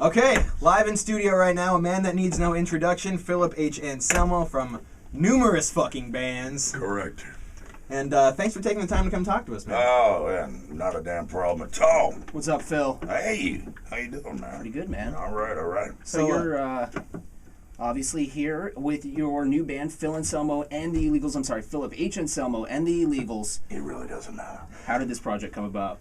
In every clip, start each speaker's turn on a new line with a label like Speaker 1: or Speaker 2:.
Speaker 1: Okay, live in studio right now, a man that needs no introduction, Philip H. Anselmo from numerous fucking bands.
Speaker 2: Correct.
Speaker 1: And thanks for taking the time to come talk to us, man.
Speaker 2: Oh, yeah, not a damn problem at all.
Speaker 3: What's up, Phil?
Speaker 2: Hey, how you doing, man?
Speaker 3: Pretty good, man.
Speaker 2: All right.
Speaker 3: So you're obviously here with your new band, Phil Anselmo and the Illegals. I'm sorry, Philip H. Anselmo and the Illegals.
Speaker 2: It really doesn't matter.
Speaker 3: How did this project come about?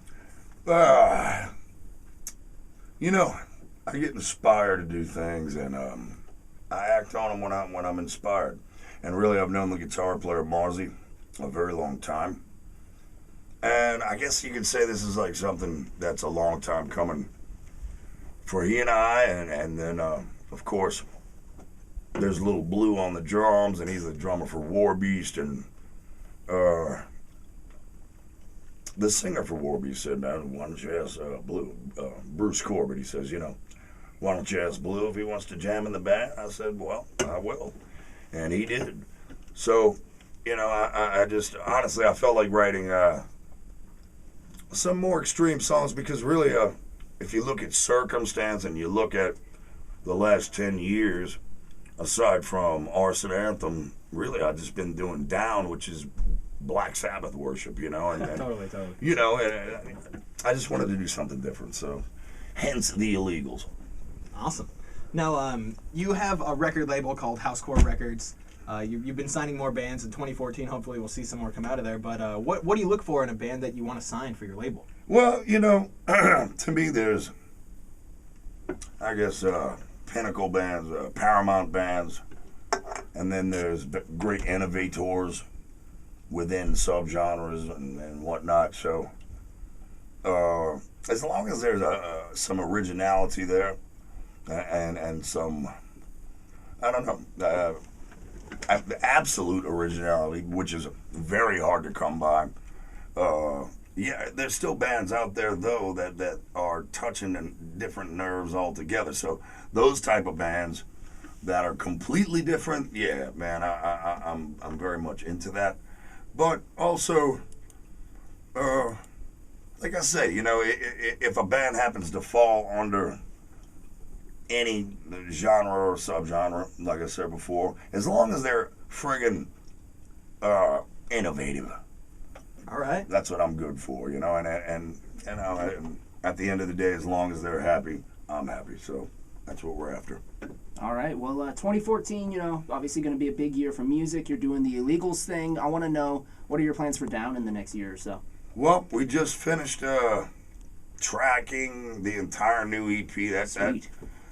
Speaker 2: I get inspired to do things, and I act on them when I'm inspired. And really, I've known the guitar player Marzi a very long time. And I guess you could say this is like something that's a long time coming for he and I. And then, of course, there's Little Blue on the drums, and he's the drummer for War Beast. And the singer for War Beast said, man, why don't you ask Blue, Bruce Corbett, he says, why don't you ask Blue if he wants to jam in the band? I said, well, I will. And he did. So, I just, honestly, I felt like writing some more extreme songs because really, if you look at Circumstance and you look at the last 10 years, aside from Arson Anthem, really I've just been doing Down, which is Black Sabbath worship, and
Speaker 1: Totally.
Speaker 2: and I just wanted to do something different, so hence the Illegals.
Speaker 1: Awesome. Now, you have a record label called Housecore Records. You've been signing more bands in 2014. Hopefully we'll see some more come out of there. But what do you look for in a band that you want to sign for your label?
Speaker 2: Well, to me there's, I guess, pinnacle bands, Paramount bands, and then there's great innovators within subgenres and whatnot. So as long as there's some originality there and some, I don't know, absolute originality, which is very hard to come by. There's still bands out there though that are touching different nerves altogether. So those type of bands that are completely different, yeah, man, I'm very much into that. But also, like I say, if a band happens to fall under any genre or subgenre, like I said before, as long as they're friggin' innovative.
Speaker 1: All right.
Speaker 2: That's what I'm good for, and at the end of the day, as long as they're happy, I'm happy. So that's what we're after.
Speaker 3: All right. Well, 2014, obviously going to be a big year for music. You're doing the Illegals thing. I want to know, what are your plans for Down in the next year or so?
Speaker 2: Well, we just finished tracking the entire new EP.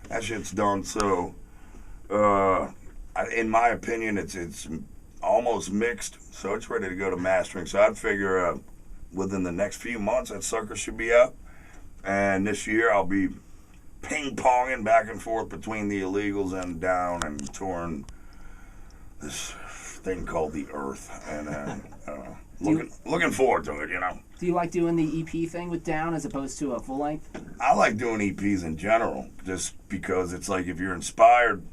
Speaker 2: That shit's done. So, in my opinion, it's almost mixed, so it's ready to go to mastering. So I'd figure within the next few months that sucker should be out. And this year I'll be ping-ponging back and forth between the Illegals and Down and touring this thing called The Earth. And looking forward to it,
Speaker 3: Do you like doing the EP thing with Down as opposed to a full length?
Speaker 2: I like doing EPs in general, just because it's like if you're inspired,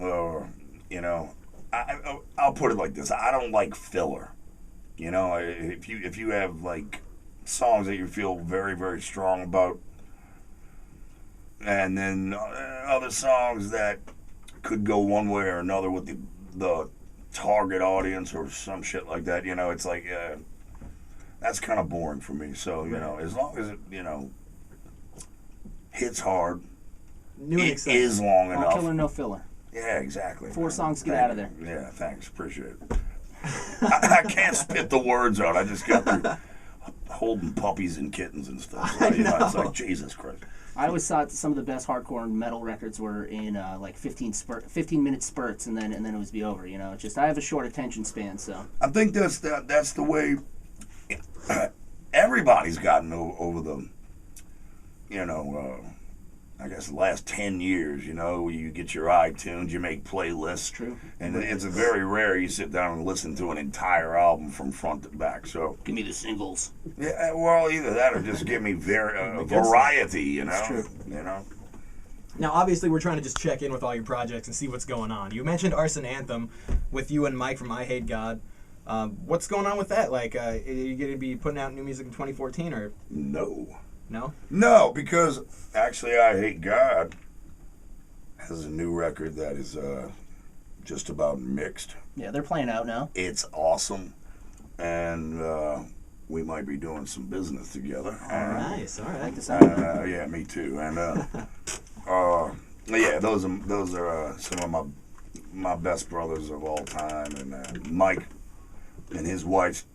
Speaker 2: I'll put it like this: I don't like filler. If you have like songs that you feel very, very strong about, and then other songs that could go one way or another with the target audience or some shit like that, it's like that's kind of boring for me. So as long as it hits hard, it is long enough.
Speaker 3: All killer, no filler.
Speaker 2: Yeah, exactly.
Speaker 3: 4 songs, get out of there.
Speaker 2: Yeah, thanks, appreciate it. I can't spit the words out. I just got through holding puppies and kittens and stuff. So, it's like, Jesus Christ.
Speaker 3: I always thought some of the best hardcore metal records were in like 15-minute spurts, and then it would be over. Just I have a short attention span, so.
Speaker 2: I think that's the way everybody's gotten over the, I guess the last 10 years. You get your iTunes, you make playlists.
Speaker 3: True.
Speaker 2: And it's very rare you sit down and listen to an entire album from front to back. So
Speaker 3: give me the singles.
Speaker 2: Yeah, well, either that or just give me variety.
Speaker 1: It's true. Now, obviously, we're trying to just check in with all your projects and see what's going on. You mentioned Arson Anthem with you and Mike from I Hate God. What's going on with that? Like, are you going to be putting out new music in 2014 or?
Speaker 2: No.
Speaker 1: No?
Speaker 2: No, because actually I Hate God has a new record that is just about mixed.
Speaker 3: Yeah, they're playing out now.
Speaker 2: It's awesome, and we might be doing some business together.
Speaker 1: Nice. All
Speaker 3: I like
Speaker 1: right.
Speaker 3: the sound of that.
Speaker 2: Yeah, me too. And yeah, those are some of my best brothers of all time. And Mike and his wife,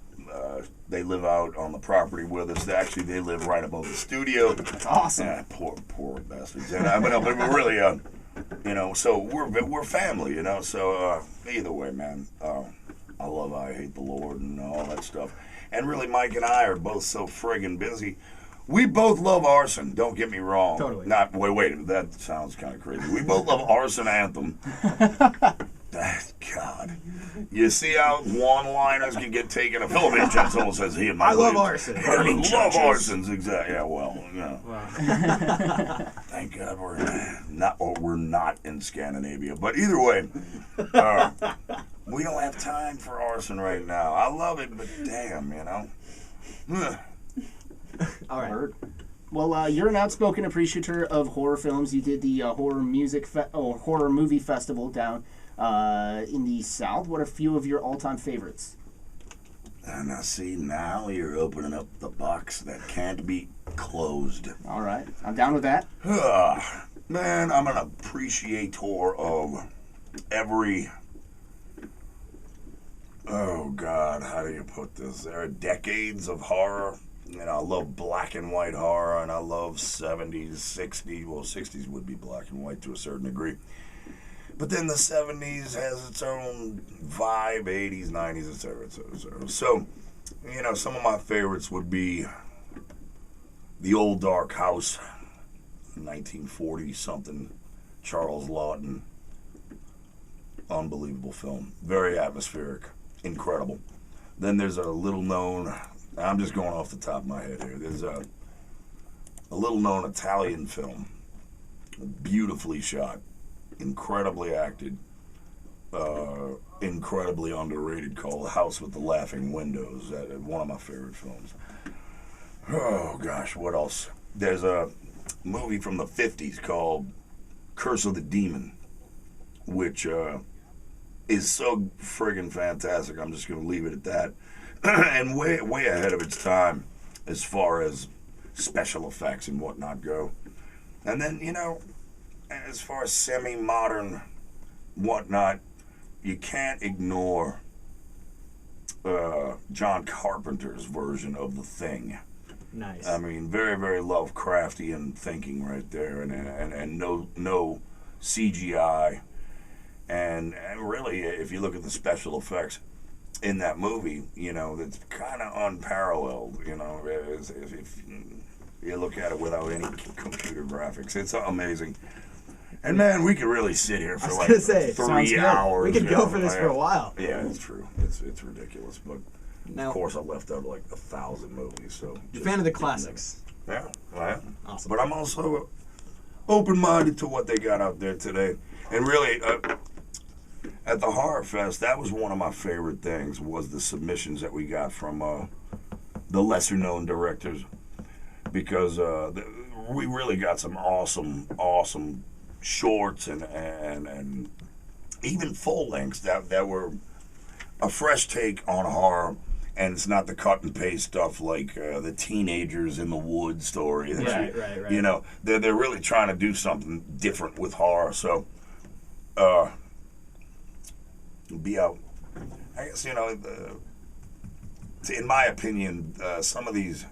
Speaker 2: they live out on the property with us. Actually, they live right above the studio.
Speaker 3: That's awesome.
Speaker 2: Yeah, poor bastards. And but we're really, you know, so we're family, you know. So either way, man, I love I Hate the Lord and all that stuff. And really, Mike and I are both so friggin' busy. We both love Arson. Don't get me wrong.
Speaker 1: Totally.
Speaker 2: Not wait. That sounds kind of crazy. We both love Arson Anthem. God, you see how one-liners can get taken. A Phil Anselmo says he and
Speaker 1: I love Arson.
Speaker 2: I love Arsons. Exactly. Yeah. Well. Yeah.
Speaker 1: Wow.
Speaker 2: Thank God we're not in Scandinavia. But either way, we don't have time for Arson right now. I love it, but damn, you know.
Speaker 1: All right.
Speaker 3: Word. Well, you're an outspoken appreciator of horror films. You did the horror movie festival down in the South. What are a few of your all-time favorites?
Speaker 2: And I see now you're opening up the box that can't be closed.
Speaker 3: All right, I'm down with that.
Speaker 2: Man, I'm an appreciator of every. Oh God, how do you put this? There are decades of horror. You know, I love black and white horror, and I love 70s, 60s. Well, 60s would be black and white to a certain degree. But then the 70s has its own vibe, 80s, 90s, etc., etc., etc. So, you know, some of my favorites would be The Old Dark House, 1940-something, Charles Lawton. Unbelievable film. Very atmospheric. Incredible. Then there's a little-known... I'm just going off the top of my head here. There's a little-known Italian film, beautifully shot, incredibly acted, incredibly underrated, called The House with the Laughing Windows. One of my favorite films. Oh, gosh, what else? There's a movie from the 50s called Curse of the Demon, which is so friggin' fantastic. I'm just going to leave it at that. And way ahead of its time as far as special effects and whatnot go. And then, you know, as far as semi-modern whatnot, you can't ignore John Carpenter's version of The Thing.
Speaker 1: Nice.
Speaker 2: I mean, very, very Lovecraftian thinking right there, and no CGI. And really, if you look at the special effects in that movie, you know, that's kind of unparalleled, you know, if you look at it without any computer graphics. It's amazing. And man, we could really sit here for like 3 hours.
Speaker 1: We could go for this for a while.
Speaker 2: Yeah, it's true. It's ridiculous. But
Speaker 1: Now,
Speaker 2: of course, I left out like 1,000 movies. So
Speaker 1: you're a fan of the classics.
Speaker 2: Yeah, I am.
Speaker 1: Awesome.
Speaker 2: But I'm also open-minded to what they got out there today. And really, at the Horror Fest, that was one of my favorite things, was the submissions that we got from the lesser-known directors, because we really got some awesome shorts and even full lengths that were a fresh take on horror, and it's not the cut and paste stuff like the teenagers in the woods story.
Speaker 1: Right.
Speaker 2: You know, they're really trying to do something different with horror. So, be out. I guess, you know, in my opinion, some of these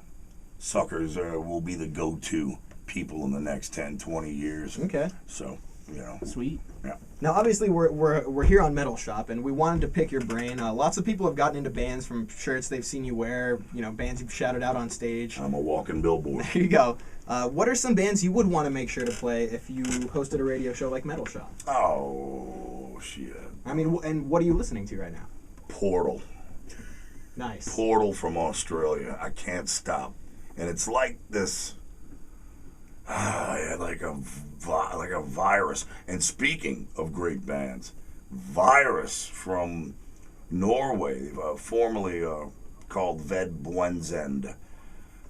Speaker 2: suckers will be the go-to people in the next 10, 20 years.
Speaker 1: Okay.
Speaker 2: So, you know.
Speaker 3: Sweet.
Speaker 2: Yeah.
Speaker 1: Now, obviously, we're here on Metal Shop, and we wanted to pick your brain. Lots of people have gotten into bands from shirts they've seen you wear, you know, bands you've shouted out on stage.
Speaker 2: I'm a walking billboard.
Speaker 1: There you go. What are some bands you would want to make sure to play if you hosted a radio show like Metal Shop?
Speaker 2: Oh, shit.
Speaker 1: I mean, and what are you listening to right now?
Speaker 2: Portal.
Speaker 1: Nice.
Speaker 2: Portal from Australia. I can't stop. And it's like this... like a virus. And speaking of great bands, Virus from Norway, formerly called Ved Buenzend.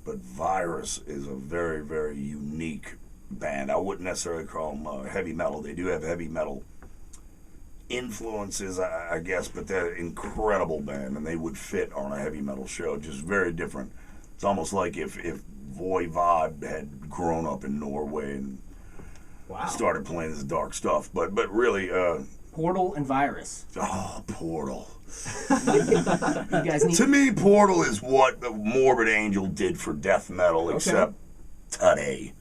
Speaker 2: but Virus is a very, very unique band. I wouldn't necessarily call them heavy metal. They do have heavy metal influences, I guess, but they're an incredible band, and they would fit on a heavy metal show. Just very different. It's almost like if Voivod had grown up in Norway and started playing this dark stuff. But really,
Speaker 3: Portal and Virus.
Speaker 2: oh, Portal.
Speaker 3: You guys need
Speaker 2: To me, Portal is what Morbid Angel did for death metal, except today.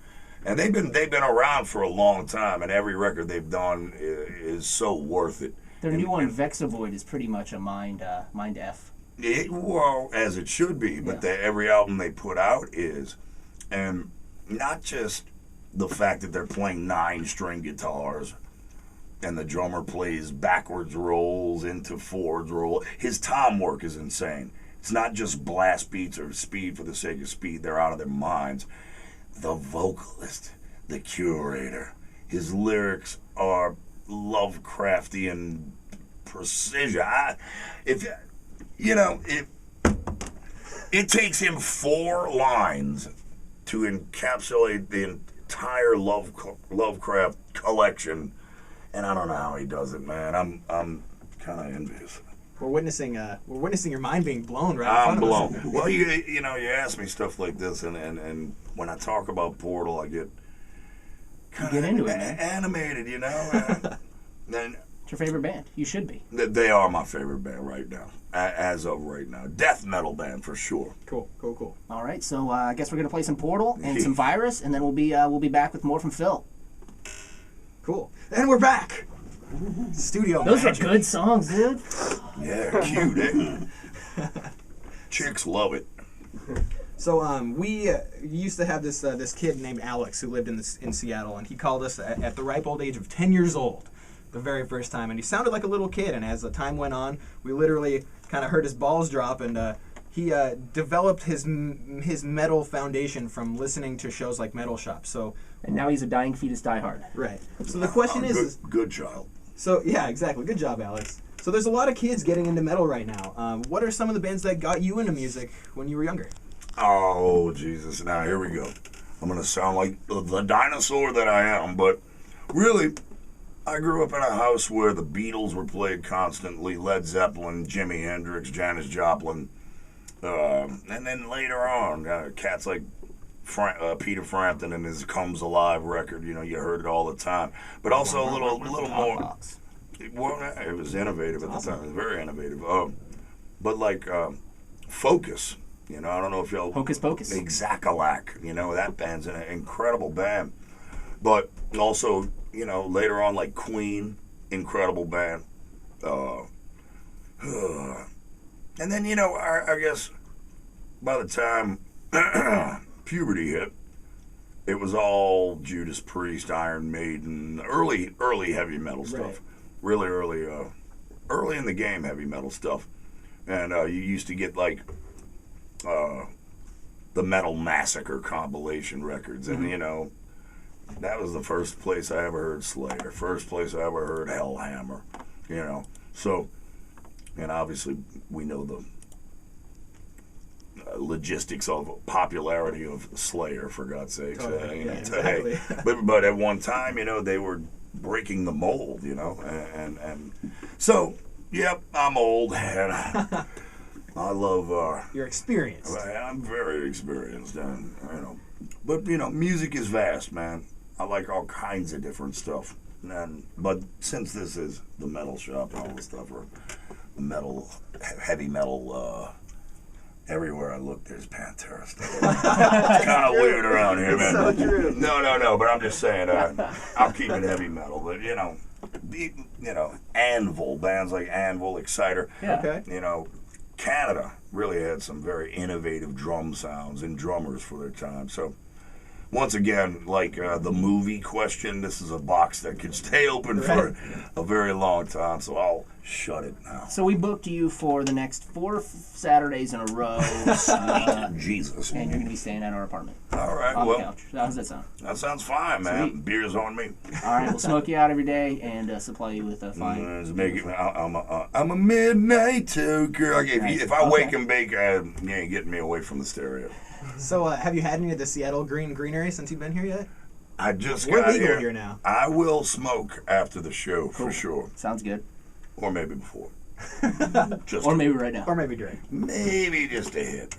Speaker 2: And they've been around for a long time, and every record they've done is so worth it.
Speaker 3: their new one, Vexavoid, is pretty much a mind F.
Speaker 2: Well, as it should be, but every album they put out is, and not just the fact that they're playing 9-string guitars, and the drummer plays backwards rolls into forwards roll. His tom work is insane. It's not just blast beats or speed for the sake of speed. They're out of their minds. The vocalist, the curator, his lyrics are Lovecraftian precision. It takes him 4 lines to encapsulate the entire Lovecraft collection, and I don't know how he does it, man. I'm kind of envious.
Speaker 1: We're witnessing your mind being blown right
Speaker 2: I'm
Speaker 1: in front of us.
Speaker 2: blown. Well, you ask me stuff like this, and when I talk about Portal, I get kind of
Speaker 3: into it, man.
Speaker 2: animated, Then
Speaker 3: It's your favorite band. You should be.
Speaker 2: they are my favorite band right now, as of right now. Death metal band for sure.
Speaker 1: Cool.
Speaker 3: All right, so I guess we're gonna play some Portal and some Virus, and then we'll be back with more from Phil.
Speaker 1: Cool. And we're back. Studio
Speaker 3: Those
Speaker 1: magic.
Speaker 3: are good songs, dude.
Speaker 2: Yeah, cute, eh? Chicks love it.
Speaker 1: So we used to have this kid named Alex who lived in Seattle, and he called us at the ripe old age of 10 years old, the very first time, and he sounded like a little kid. And as the time went on, we literally kind of heard his balls drop, and he developed his metal foundation from listening to shows like Metal Shop. So
Speaker 3: And now he's a dying fetus diehard.
Speaker 1: right. So the question is
Speaker 2: good child.
Speaker 1: so yeah, exactly. Good job, Alex. So there's a lot of kids getting into metal right now. What are some of the bands that got you into music when you were younger?
Speaker 2: Oh, Jesus. Now, here we go. I'm going to sound like the dinosaur that I am, but really, I grew up in a house where the Beatles were played constantly, Led Zeppelin, Jimi Hendrix, Janis Joplin, and then later on, cats like Peter Frampton and his Comes Alive record, you heard it all the time. But also a little more... Well, it was innovative at the time. It was very innovative. But like Focus, I don't know if y'all...
Speaker 3: Hocus Pocus?
Speaker 2: Exactalac, that band's an incredible band. But also, later on, like Queen, incredible band. And then, I guess by the time puberty hit, it was all Judas Priest, Iron Maiden, early heavy metal stuff.
Speaker 1: Right.
Speaker 2: Really early in the game heavy metal stuff. And you used to get like the Metal Massacre compilation records, and that was the first place I ever heard Slayer, first place I ever heard Hellhammer, So, and obviously we know the logistics of popularity of Slayer, for God's sakes.
Speaker 1: Exactly.
Speaker 2: But at one time, they were breaking the mold, and so, yep, I'm old, and I love...
Speaker 1: You're experienced.
Speaker 2: I'm very experienced, and, but, music is vast, man. I like all kinds of different stuff, but since this is the metal shop and all this stuff, or metal, heavy metal, everywhere I look, there's Pantera stuff. It's kind of weird around here, man.
Speaker 1: So true.
Speaker 2: No, but I'm just saying, I'll keep it heavy metal, but, Anvil, bands like Anvil, Exciter.
Speaker 3: Yeah.
Speaker 1: Okay.
Speaker 2: Canada really had some very innovative drum sounds and drummers for their time. So, once again, like the movie question, this is a box that could stay open for a very long time, so I'll shut it now.
Speaker 3: So we booked you for the next 4 Saturdays in a row.
Speaker 2: Jesus.
Speaker 3: And you're going to be staying at our apartment.
Speaker 2: All right,
Speaker 3: On
Speaker 2: well,
Speaker 3: the couch. How does that sound?
Speaker 2: that sounds fine, man.
Speaker 3: Sweet.
Speaker 2: Beer's on me.
Speaker 3: All right, we'll smoke you out every day and supply you with a fine...
Speaker 2: Let's make it, I'm a midnight toker. If I wake and bake, you ain't getting me away from the stereo.
Speaker 1: So, have you had any of the Seattle greenery since you've been here yet?
Speaker 2: I just
Speaker 1: We're
Speaker 2: got
Speaker 1: legal here now.
Speaker 2: I will smoke after the show for sure,
Speaker 3: Sounds good.
Speaker 2: or maybe before. Just
Speaker 3: Or maybe right now.
Speaker 1: Or maybe drink.
Speaker 2: maybe just a hit.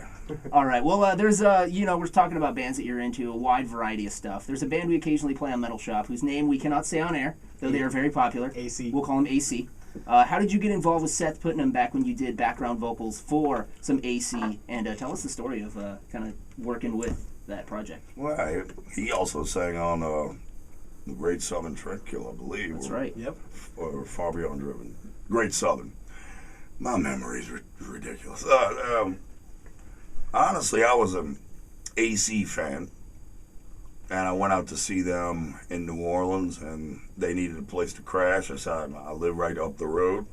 Speaker 3: All right. Well, there's we're talking about bands that you're into, a wide variety of stuff. There's a band we occasionally play on Metal Shop whose name we cannot say on air, though they are very popular.
Speaker 1: AC.
Speaker 3: We'll call them AC. How did you get involved with Seth Putnam back when you did background vocals for some AC? And tell us the story of kind of working with that project.
Speaker 2: Well, he also sang on the Great Southern Trend Kill, I believe.
Speaker 3: That's right.
Speaker 1: Yep.
Speaker 2: Or Far Beyond Driven. Great Southern. My memory's ridiculous. Honestly, I was an AC fan, and I went out to see them in New Orleans, and they needed a place to crash. I said, I live right up the road.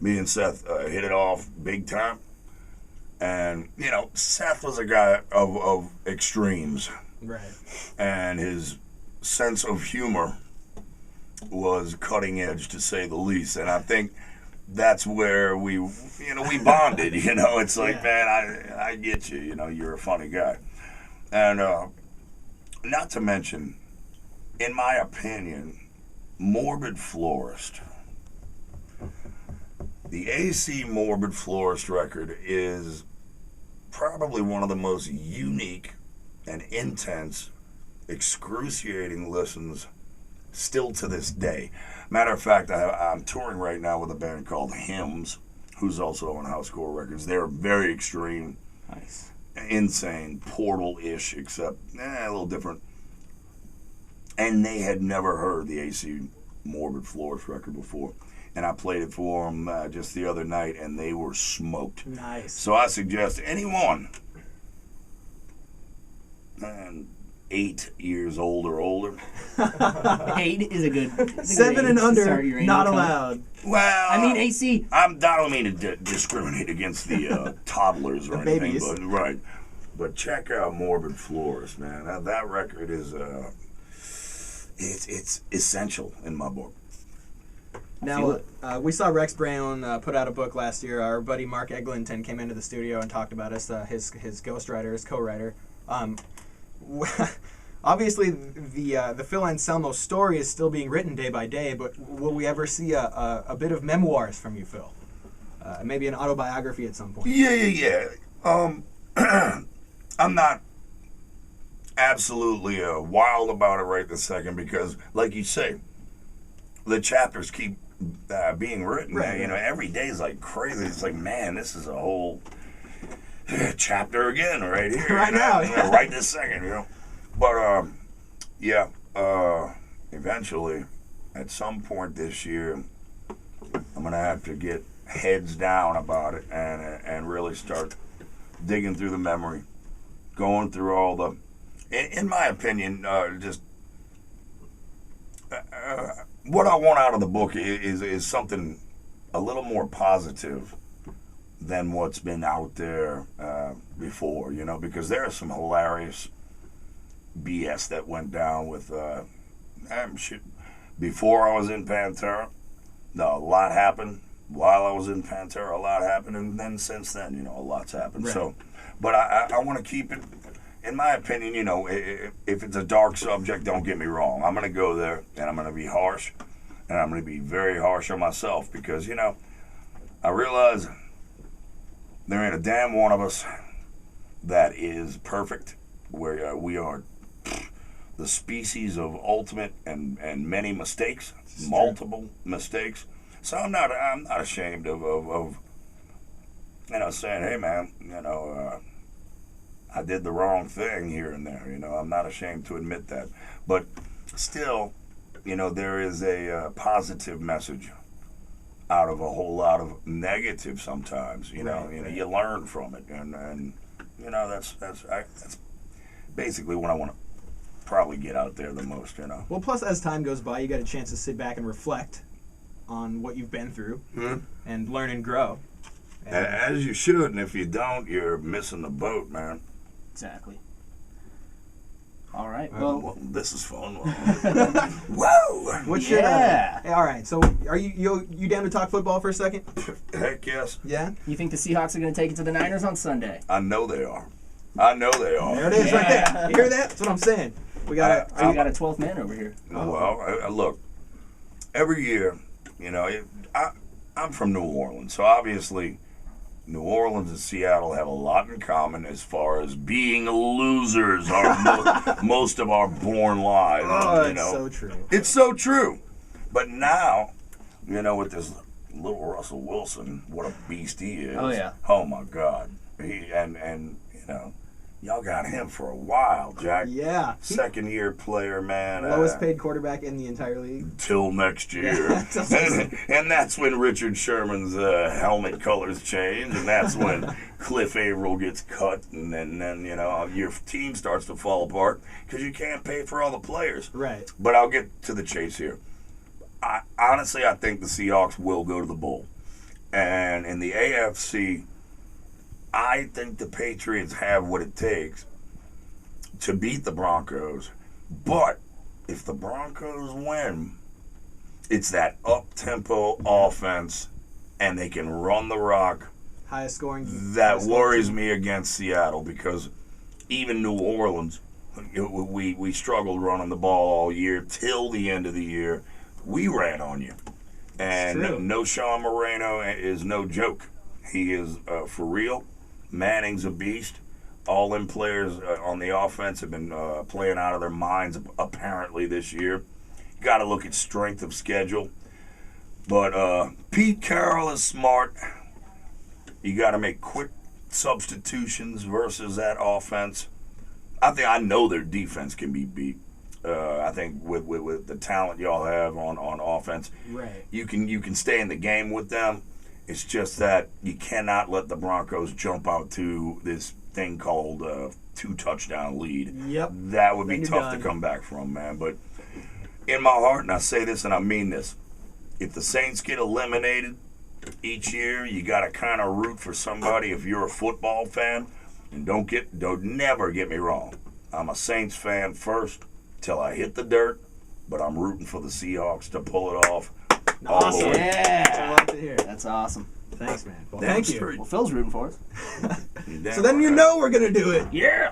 Speaker 2: Me and Seth hit it off big time. And, Seth was a guy of extremes.
Speaker 1: Right.
Speaker 2: And his sense of humor was cutting edge, to say the least. And I think that's where we bonded. It's like,
Speaker 1: Yeah.
Speaker 2: man, I get you. You're a funny guy. And not to mention, in my opinion, Morbid Florist. The AC Morbid Florist record is probably one of the most unique and intense, excruciating listens still to this day. Matter of fact, I'm touring right now with a band called Hymns, who's also on Housecore Records. They're very extreme,
Speaker 3: Nice.
Speaker 2: insane, Portal-ish, except a little different. And they had never heard the AC Morbid Florist record before. And I played it for them just the other night, and they were smoked.
Speaker 1: Nice.
Speaker 2: So I suggest anyone 8 years old or older.
Speaker 3: 8 is a good.
Speaker 1: 7 and under, not
Speaker 3: allowed.
Speaker 1: allowed.
Speaker 2: Well,
Speaker 3: I mean, AC.
Speaker 2: I don't mean to discriminate against the toddlers or
Speaker 1: The
Speaker 2: anything,
Speaker 1: babies.
Speaker 2: but right. But check out Morbid Florist, man. That record is it's essential in my book.
Speaker 1: Now, we saw Rex Brown put out a book last year. Our buddy Mark Eglinton came into the studio and talked about us, his ghostwriter, his co-writer. Obviously, the Phil Anselmo story is still being written day by day, but will we ever see a bit of memoirs from you, Phil? Maybe an autobiography at some point.
Speaker 2: Yeah. I'm not absolutely wild about it right this second because, like you say, the chapters keep being written.
Speaker 1: Right.
Speaker 2: Every day is like crazy. It's like, man, this is a whole chapter again right here.
Speaker 1: Right now, yeah.
Speaker 2: Right this second, But, eventually, at some point this year, I'm going to have to get heads down about it and really start digging through the memory, going through all the, in my opinion, what I want out of the book is something a little more positive than what's been out there before, because there is some hilarious BS that went down with shit. Before I was in Pantera, a lot happened. While I was in Pantera, a lot happened, and then since then, a lot's happened.
Speaker 1: Right.
Speaker 2: So, but I want to keep it. In my opinion, if it's a dark subject, don't get me wrong. I'm going to go there, and I'm going to be harsh, and I'm going to be very harsh on myself because, I realize there ain't a damn one of us that is perfect. We are the species of ultimate and many mistakes, multiple mistakes. So I'm not ashamed of saying, hey, man, I did the wrong thing here and there. I'm not ashamed to admit that. But still, there is a positive message out of a whole lot of negative sometimes. You learn from it, and that's basically what I want to probably get out there the most.
Speaker 1: Well, plus as time goes by, you got a chance to sit back and reflect on what you've been through and learn and grow. And
Speaker 2: as you should, and if you don't, you're missing the boat, man.
Speaker 3: Exactly. All right.
Speaker 2: Well, this is fun. Whoa!
Speaker 1: what should?
Speaker 3: Yeah.
Speaker 1: All right. So, are you down to talk football for a second?
Speaker 2: Heck yes.
Speaker 1: Yeah.
Speaker 3: You think the Seahawks are going to take it to the Niners on Sunday?
Speaker 2: I know they are. I know they are.
Speaker 1: There it is, right there. You hear that? That's what I'm saying. We got
Speaker 3: We got a 12th man over here.
Speaker 2: Well, look, every year, you know, I'm from New Orleans, so obviously New Orleans and Seattle have a lot in common as far as being losers are most of our born lives.
Speaker 1: Oh,
Speaker 2: you
Speaker 1: it's
Speaker 2: know?
Speaker 1: so true.
Speaker 2: It's so true. But now, you know, with this little Russell Wilson, what a beast he is.
Speaker 3: Oh, yeah.
Speaker 2: Oh, my God. And you know, y'all got him for a while, Jack.
Speaker 1: Yeah.
Speaker 2: Second-year player, man.
Speaker 1: Lowest paid quarterback in the entire league.
Speaker 2: Till next year. And that's when Richard Sherman's helmet colors change, and that's when Cliff Averill gets cut, and then you know, your team starts to fall apart because you can't pay for all the players.
Speaker 1: Right.
Speaker 2: But I'll get to the chase here. Honestly, I think the Seahawks will go to the Bowl. And in the AFC, I think the Patriots have what it takes to beat the Broncos. But if the Broncos win, it's that up-tempo offense, and they can run the rock.
Speaker 1: Highest scoring.
Speaker 2: That worries me against Seattle, because even New Orleans, we struggled running the ball all year till the end of the year. We ran on you. And no Sean Moreno is no joke. He is for real. Manning's a beast. All them players on the offense have been playing out of their minds apparently this year. Got to look at strength of schedule. But Pete Carroll is smart. You got to make quick substitutions versus that offense. I know their defense can be beat. I think with the talent y'all have on offense,
Speaker 1: right,
Speaker 2: you can stay in the game with them. It's just that you cannot let the Broncos jump out to this thing called 2-touchdown lead.
Speaker 1: Yep.
Speaker 2: That would
Speaker 1: Then
Speaker 2: be
Speaker 1: you're
Speaker 2: tough
Speaker 1: done.
Speaker 2: to come back from, man. But in my heart, and I say this and I mean this, if the Saints get eliminated each year, you got to kind of root for somebody if you're a football fan. And don't never get me wrong. I'm a Saints fan first till I hit the dirt, but I'm rooting for the Seahawks to pull it off. all the
Speaker 1: Awesome.
Speaker 2: way.
Speaker 1: That's what I
Speaker 3: Yeah.
Speaker 1: like to hear.
Speaker 3: That's awesome.
Speaker 1: Thanks, man. Well,
Speaker 2: Damn
Speaker 1: thank you.
Speaker 2: straight.
Speaker 3: Well, Phil's rooting for us.
Speaker 1: So then you know we're gonna do it.
Speaker 3: Yeah.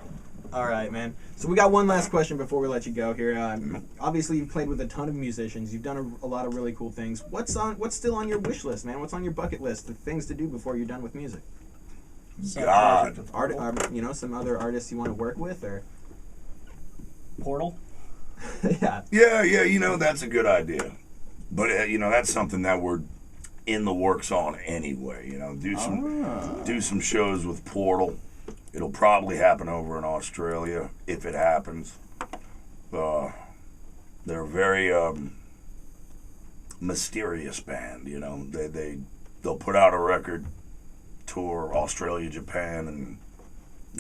Speaker 1: All right, man. So we got one last question before we let you go here. Obviously, you've played with a ton of musicians. You've done a lot of really cool things. What's still on your wish list, man? What's on your bucket list of things to do before you're done with music?
Speaker 2: God.
Speaker 1: Some other artists you want to work with, or
Speaker 3: Portal.
Speaker 1: yeah.
Speaker 2: Yeah, that's a good idea. But, that's something that we're in the works on anyway. Do some shows with Portal. It'll probably happen over in Australia if it happens. They're a very mysterious band. They'll put out a record, tour Australia, Japan, and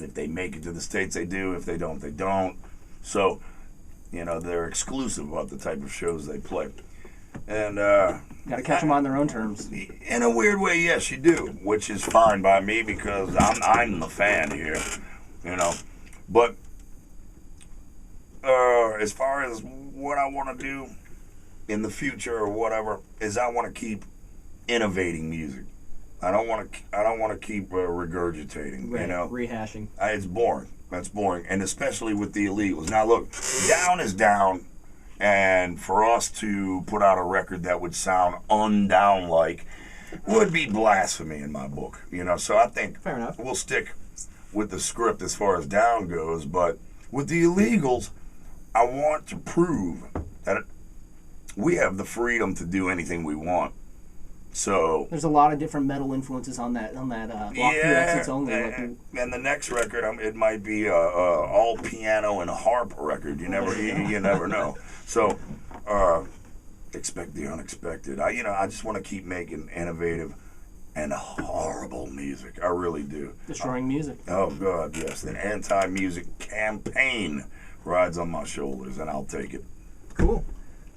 Speaker 2: if they make it to the States, they do. If they don't, they don't. So, they're exclusive about the type of shows they play. And
Speaker 3: Got to catch them on their own terms.
Speaker 2: in a weird way, yes, you do, which is fine by me because I'm the fan here, But as far as what I want to do in the future or whatever is I want to keep innovating music. I don't want to keep regurgitating.
Speaker 1: Right, rehashing.
Speaker 2: It's boring. That's boring, and especially with the illegals. Now, look, down is down, and for us to put out a record that would sound undown-like would be blasphemy in my book. So I think
Speaker 1: Fair enough.
Speaker 2: we'll stick with the script as far as down goes, but with the illegals, I want to prove that we have the freedom to do anything we want. So
Speaker 3: There's a lot of different metal influences on that Walk Through Exits Only.
Speaker 2: and the next record, it might be all piano and harp record. You never know. So expect the unexpected. I just want to keep making innovative and horrible music. I really do.
Speaker 3: Destroying music.
Speaker 2: Oh God, yes. An anti-music campaign rides on my shoulders, and I'll take it.
Speaker 1: Cool.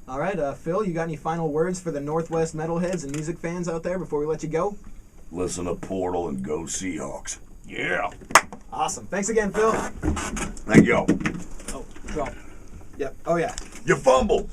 Speaker 1: All right, Phil, you got any final words for the Northwest metalheads and music fans out there before we let you go?
Speaker 2: Listen to Portal and go Seahawks. Yeah.
Speaker 1: Awesome. Thanks again, Phil.
Speaker 2: Thank you.
Speaker 1: Oh, go. Yep. Oh, yeah.
Speaker 2: You fumbled.